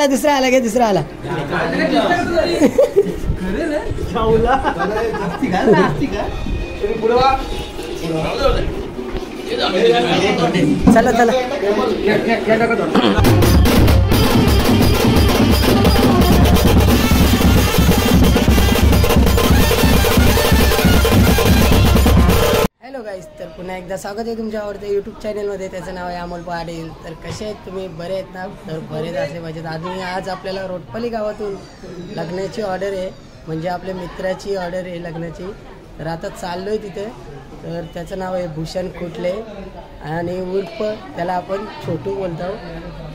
आला घे दुसरा आला चला चला हॅलो गाईस, तर पुन्हा एकदा स्वागत आहे तुमच्या आवडत्या यूट्यूब चॅनलमध्ये. त्याचं नाव आहे अमोल पाटील. तर कसे आहेत तुम्ही? बरे आहेत ना? तर बरेच असले पाहिजेत. आज आपल्याला रोटपली गावातून लग्नाची ऑर्डर आहे, म्हणजे आपल्या मित्राची ऑर्डर आहे लग्नाची. तर आता चाललो आहे तिथे. तर त्याचं नाव आहे भूषण कुटले आणि उर्फ त्याला आपण छोटू बोलतो.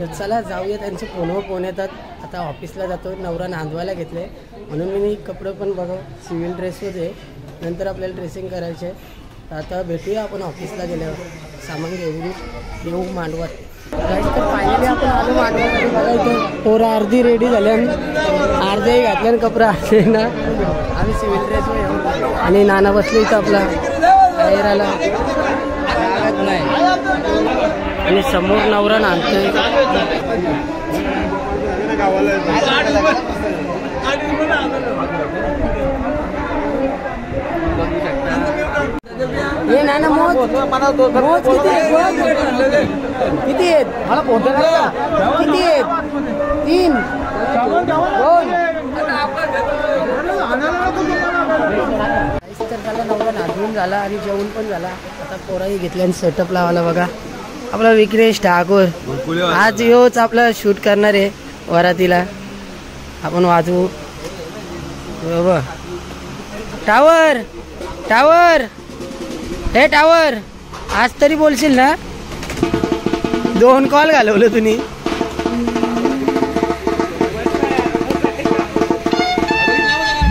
तर चला जाऊया, त्यांचे फोन येतात. आता ऑफिसला जातो, नवरा नांदवायला घेतले म्हणून मी कपडे पण बघा सिव्हिल ड्रेसमध्ये. नंतर आपल्याला ड्रेसिंग करायचे. आता भेटूया आपण ऑफिसला गेल्यावर. सामान येऊ मांडवात. तर फायनली आपण आलो मांडवामध्ये. बघा इथं पोरं अर्धी रेडी झाल्या, अर्धेही घातल्यानं कपडा असे ना. आम्ही सिव्हिल ड्रेसवर येऊ आणि नाना बसलो इथं आपला बाहेर नाही आणि समोर नवरा नांदतोय. हे नाना मोज किती आहेत? मला फोटो किती आहेत? 3 2. तर त्याला नवरा नांदून झाला आणि जेवण पण झाला. आता पोराही घेतल्या आणि सेटअप लावायला. बघा आपला विक्रेश ठाकूर आज योच आपला शूट करणार आहे वरातीला. आपण वाजवू बरोबर. टावर टावर हे टावर, आज तरी बोलशील ना? 2 कॉल घालवलं तुम्ही.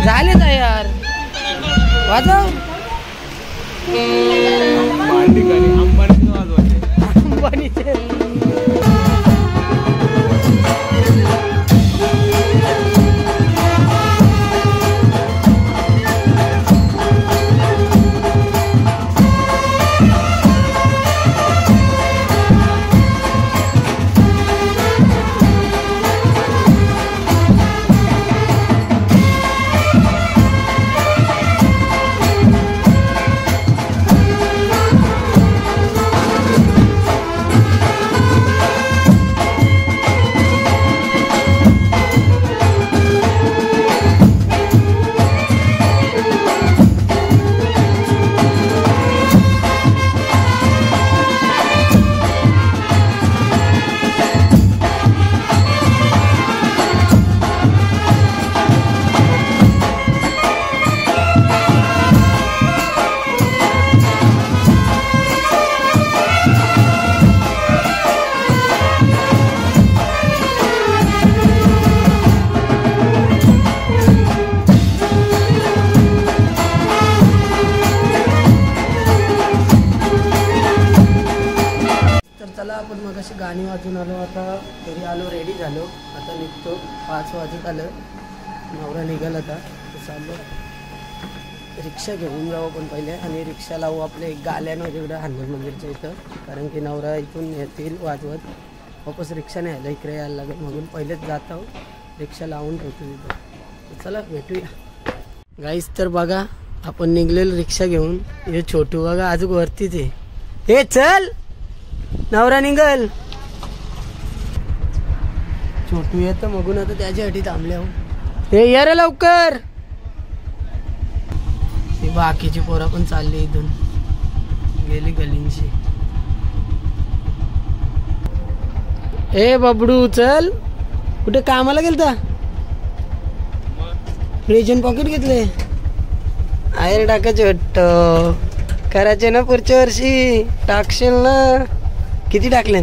झाले तयार, वाजव. अंबानीचे आपण मग अशी गाणी वाजून आलो. आता घरी आलो, रेडी झालो. आता निघतो. 5 वाजत आलं. नवरा निघाला आता. चाललो रिक्षा घेऊन जाऊ आपण पहिले आणि रिक्षा लावू आपल्या गाल्यांवर इकडं हनुमान मंदिरच्या इथं. कारण की नवरा इथून येतील वाजवत, वापस रिक्षा नाही यायला, इकडे यायला लागेल. म्हणून पहिलेच जात आहो, रिक्षा लावून ठेवतो तिथं. चला भेटूया गाईस. तर बघा आपण निघलेलो रिक्षा घेऊन. हे छोटू बघा अजून वरतीच आहे. हे चल नवरा निघल. छोटू येतं मगून आता त्याच्यासाठी थांबल्या. हे या रे लवकर. ती बाकीची पोरं पण चालली इथून, गेली गलींची. ए बबडू चल. कुठे कामाला गेलता? रेजन पॉकेट घेतले. आयर टाकायचे वाटत. करायचे ना पुढच्या वर्षी. टाकशील ना? किती टाकले?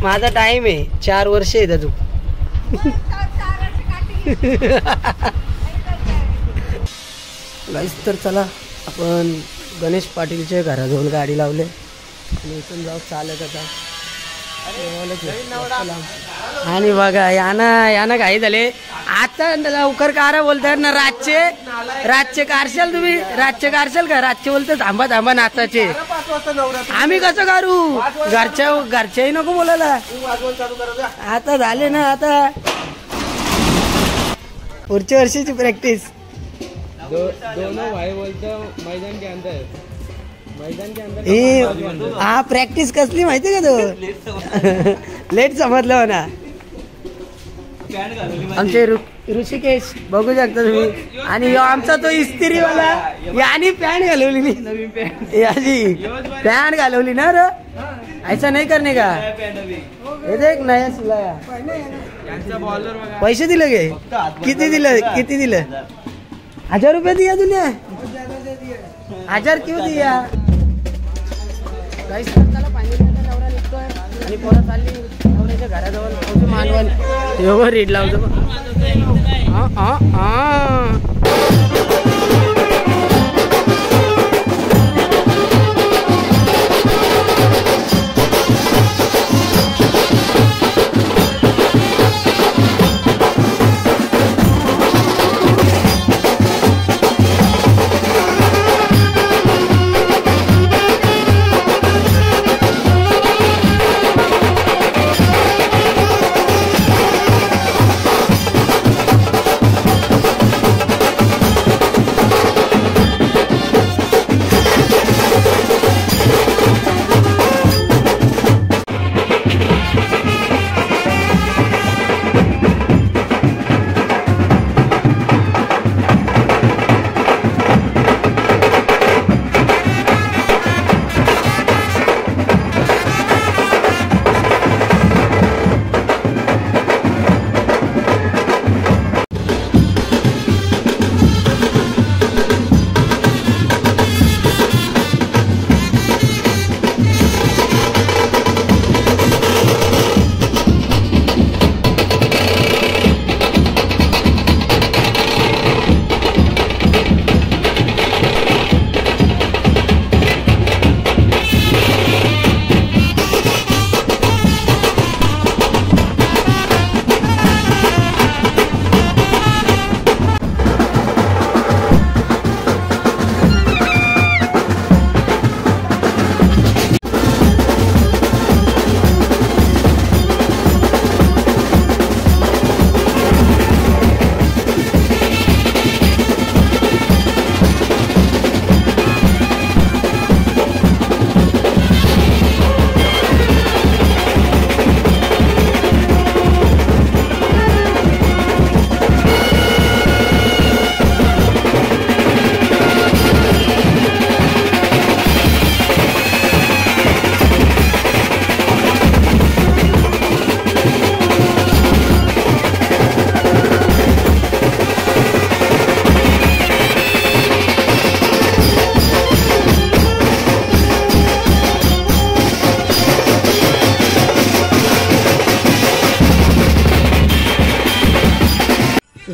माझा टाइम आहे 4 वर्ष आहे तू. गाईस तर चला आपण गणेश पाटीलच्या घराजवळ गाडी लावले आणि इथून जाऊ चालत आता. आणि बघा याना घाई झाले. आता लवकर कारा बोलताय ना रातचे कारशाल तुम्ही रातचे कारशाल का रातचे बोलते थांबा थांबा नाचाचे आम्ही कसं करू घरच्याही नको बोलायला आता झाले ना आता पुढच्या वर्षीची प्रॅक्टिस दोनों भाई बोलते मैदान के अंदर हा प्रॅक्टिस कसली माहिती का तो लेट समजलं हो ना आमचे ऋषिकेश बघू शकता तुम्ही आणि आमचा तो इस्त्रीवाला यानी पॅन्ट घालवली याची पॅन्ट घालवली ना रे ऐसा नाही करणे का हे देख नया सिलाया पैसे दिले गे किती दिले 1000 रुपये दिया तुने 1000 क्यों दिया काहीच त्याला पाणी नवरा निघतोय आणि पोरं चालली नवऱ्याच्या घराजवळ मानवण एवढं रेड लावतो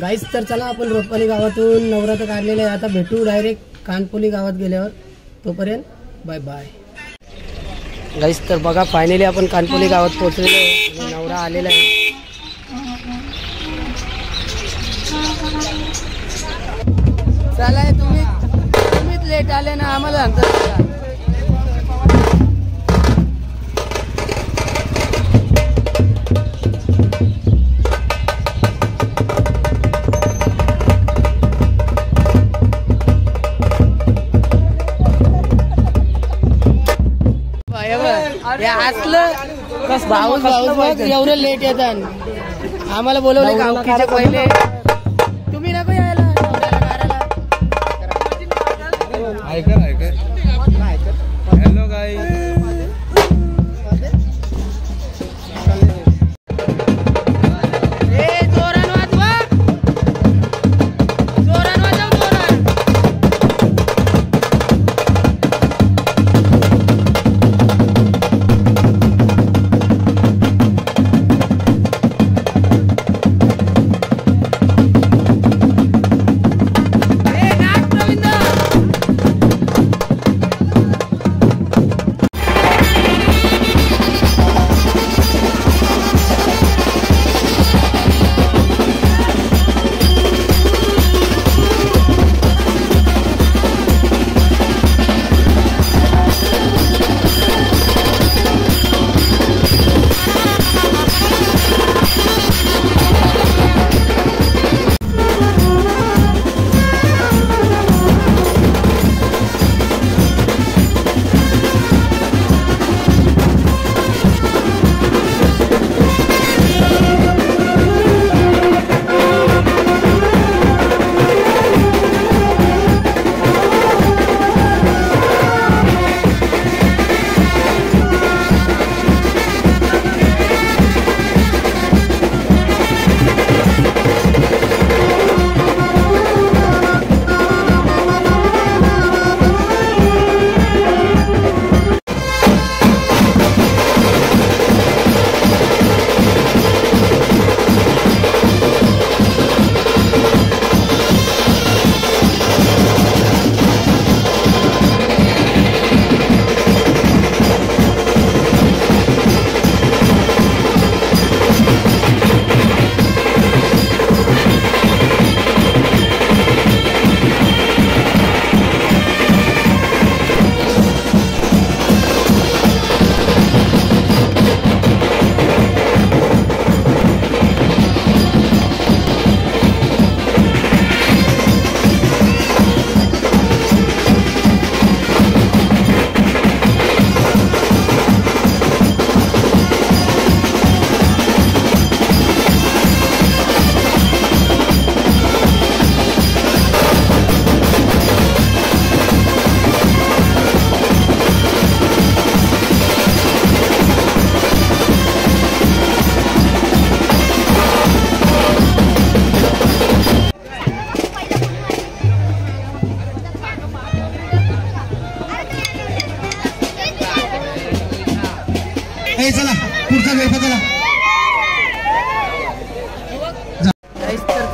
गाईस तर चला आपण रोटपाली गावातून नवरात्र काढलेलं आहे आता भेटू डायरेक्ट कानपोली गावात गेल्यावर तोपर्यंत बाय बाय गाईस तर बघा फायनली आपण कानपोली गावात पोहोचलेलो आहे नवरा आलेला आहे चला तुम्हीच लेट आले ना आम्हाला सांगता असलं भाऊच एवढं लेट येतात आम्हाला बोलवले गावकीचे पहिले तुम्ही नको यायला हॅलो गाई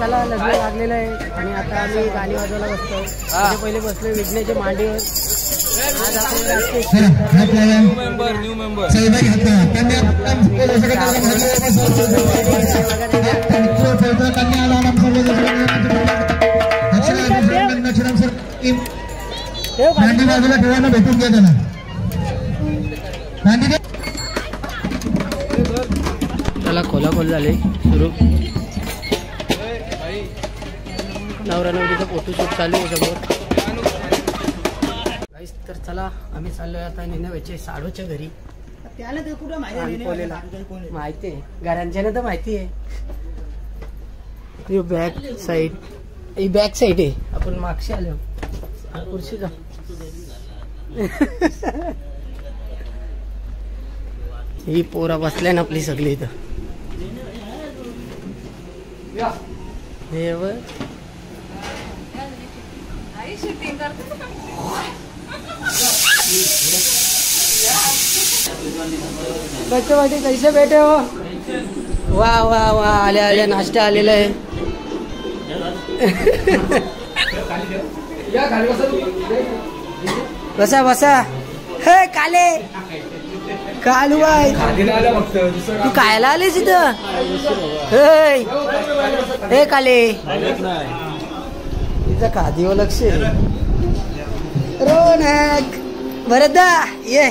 चला लग्न लागलेलं आहे आणि आता आम्ही गाणी वाजवायला बसतो. पहिले बसलो विघ्नेच्या मांडीवर. आज न्यू मेंबर भेटून घ्या त्याला. चला खोलाखोल झाले सुरू. नवरा नवरीचा फोटोशूट चालू आहे समोर. तर चला आम्ही चाललोय आता निनवेचे साडूच्या घरी. त्याला ते कुठं माहिती आहे घरांच्या तर माहिती आहे. बॅक साईड ही बॅक साईड आहे. आपण मागशी आलो खुर्शी जा. ही पोरा बसल्या ना आपली सगळी इथं. देव कच्चे वाटे कैसे बैठे हो. वाह वाह वाह आले आले नाश्ता आलेला आहे. बसा बसा. हे काले कालू बाय तू खायला आलेस इथं. हे काले तिचं खादीवर लक्ष. रोनक भरतदा ये.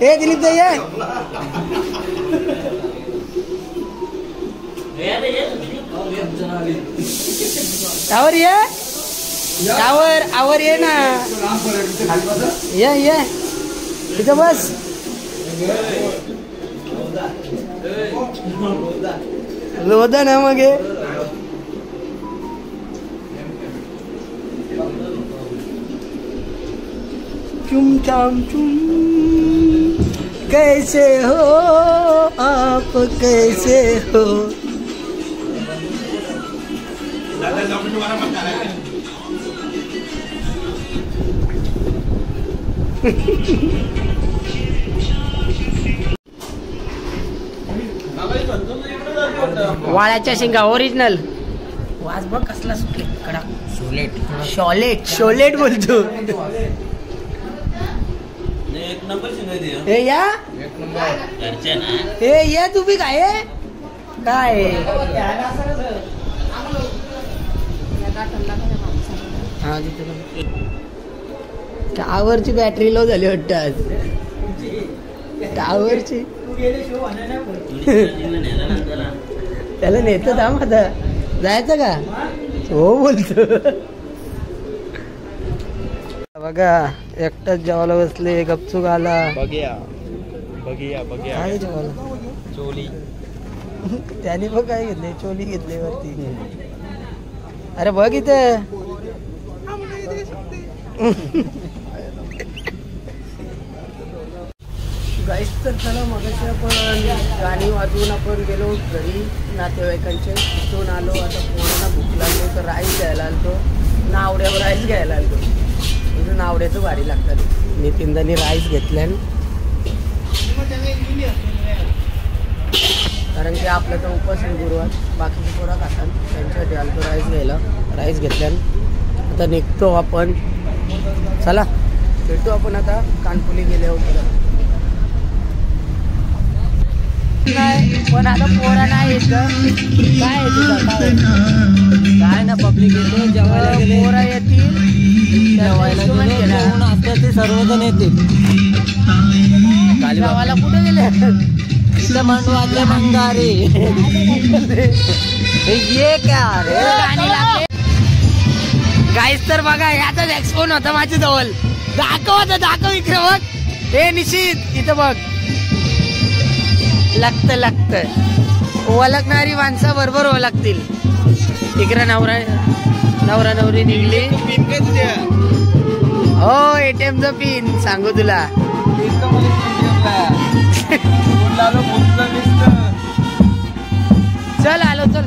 हे दिलीप दा ये. आवर ये आवर ये ना. ये इथं बस. लोदा ना मग चुम चाम चुम. कैसे हो आप कैसे हो. वाळ्याच्या शिंगा ओरिजिनल. वाज बघ कसला सुटले कडा. शॉलेट बोलतो. हे या हे या तुम्ही काय हा टावरची बॅटरी लो झाली वाटतं आज. टावरची त्याला नेतं थांब आता. जायचं का हो बोलतो. बघा एकटाच जेवायला बसले. गपचूक आला. काय जेवायला चोली. त्याने बघ काय घेतले. चोली घेतली वरती. अरे बघ इथं. गाईस तर चला मगाशी आपण गाणी वाजवून आपण गेलो घरी नातेवाईकांचे. तिथून आलो. आता पोरांना भूक लागलो तर राईस घ्यायला आलतो. नावड्यावर राईस घ्यायला आलतो. म्हणजे नावड्याचं भारी लागतात. नितीनदानी राईस घेतल्यान कारण की आपलं तर उपास आहे गुरुवार. बाकीचे पोरा खातात त्यांच्यासाठी आलतो राईस घ्यायला. राईस घेतल्यान आता निघतो आपण. चला भेटू आपण आता कानपुली गेल्यावर परत. नाही पण आता पोरा नाही येत. काय आहे तुझं काय ना पब्लिक येते जेवायला. पोरा येतील जेवायला असतात ते सर्वजण येतील. गावाला कुठे गेले. इथं मांडवातले मंगारे ये क्या गाणी लागले. गाईस तर बघा याचाच एक्सपोन होता माझ्या जवळ. दाखव इकडे बघ. हे निश्चित इथं बघ. लागत ओळखणारी माणसं बरोबर ओळखतील. इकडे नवरा नवरी निघली. हो ATMचा पिन सांगू तुला. चल आलो चल.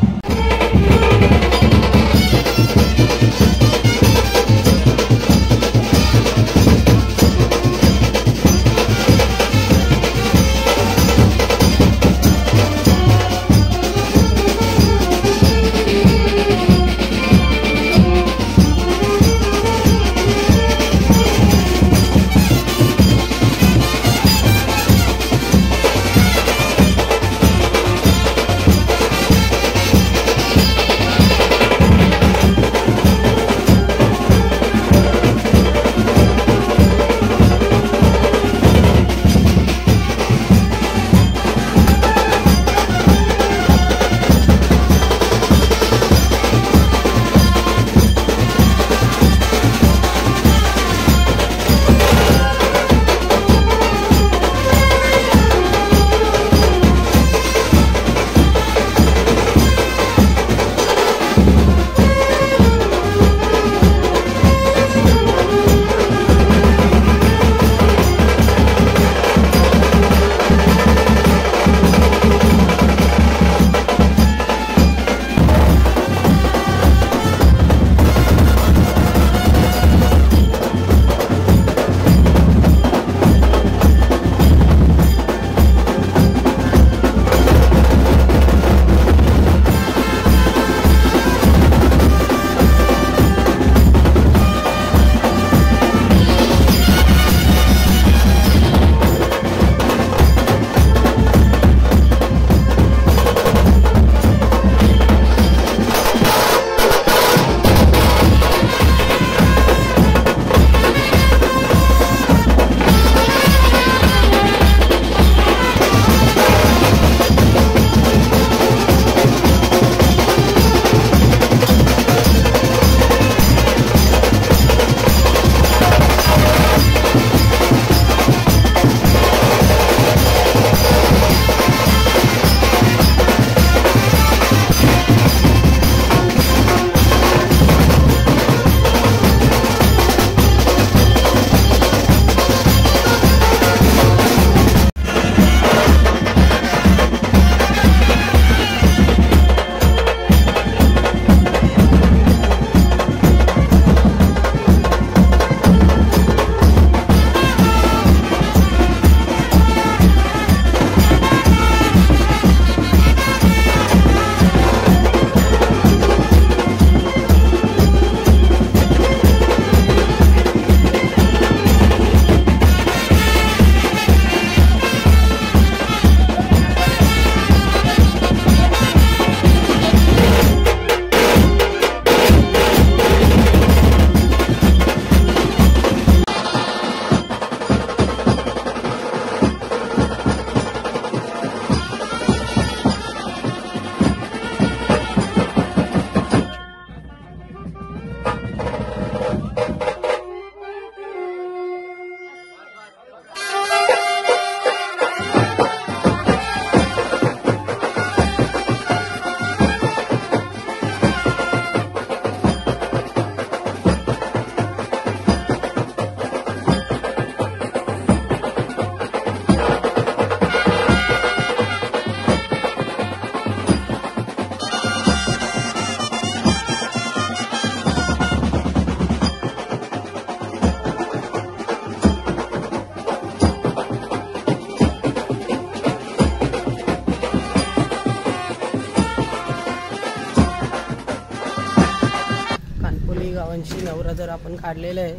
गावांशी नवरा तर आपण काढलेलं आहे.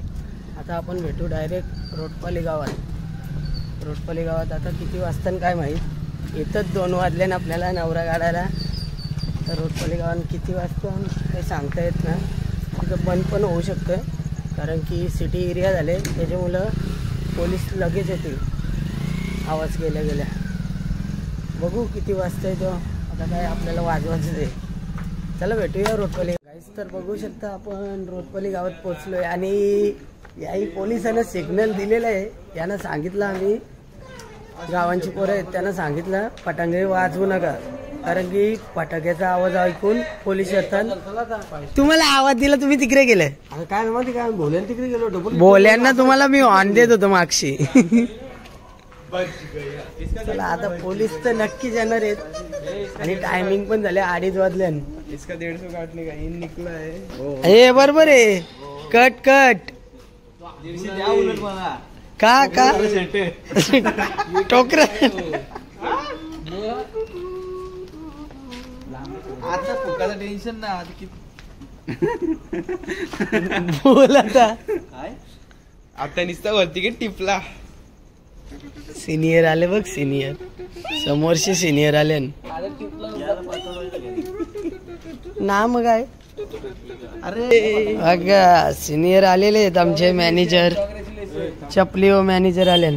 आता आपण भेटू डायरेक्ट रोटपाली गावात. रोटपाली गावात आता किती वाजता काय माहीत, येतच 2 वाजल्यानं आपल्याला नवरा काढायला. तर रोटपाली गावात किती वाजता काही सांगता येत ना. तिथं बंद पण होऊ शकतं कारण की सिटी एरिया झाले, त्याच्यामुळं पोलीस लगेच येतील आवाज गेल्या गेल्या. बघू किती वाजता येतो. आता काय आपल्याला वाजवायचं आहे. चला भेटूया रोटपाली गाईस. तर बघू शकता आपण रोटपाली गावात पोचलो आहे आणि याही पोलिसांना सिग्नल दिलेलं आहे. यांना सांगितलं आम्ही गावांची पोरं आहेत त्यांना सांगितलं फटाके वाजवू नका कारण की फटाक्याचा आवाज ऐकून पोलीस येतात. तुम्हाला आवाज दिला तुम्ही तिकडे गेले काय माहिती काय बोलायला तिकडे गेलो बोल्यांना तुम्हाला मी ऑन देत होतो मागशी. चला आता पोलीस तर नक्कीच येणार आहेत आणि टायमिंग पण झाले 2:30 वाजल्यान. इसका 150 काटने का इन निकला है. हे बरोबर आहे. कट कट का का टोकर आता फुकाचं टेन्शन ना बोल आता. आता नुसता वरती की टिपला. सिनियर आले बघ, सिनियर समोरचे सिनियर आले ना. मग काय अरे अगं सिनियर आलेले आहेत आमचे मॅनेजर. चपली व मॅनेजर आले.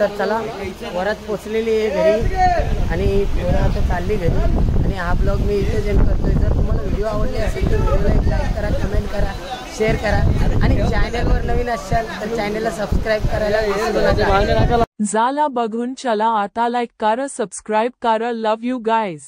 तर चला वरात पोचलेली आहे घरी आणि पोरं आता चालली घरी आणि हा ब्लॉग मी इथे एंड करतोय. जर तुम्हाला व्हिडिओ आवडले असेल तर व्हिडिओला एक लाईक करा, कमेंट करा, शेअर करा आणि चॅनलवर नवीन असाल तर चॅनलला सबस्क्राईब करायला विसरू नका. झाला बघून चला आता लाईक करा, सबस्क्राईब करा. लव यू गाईज.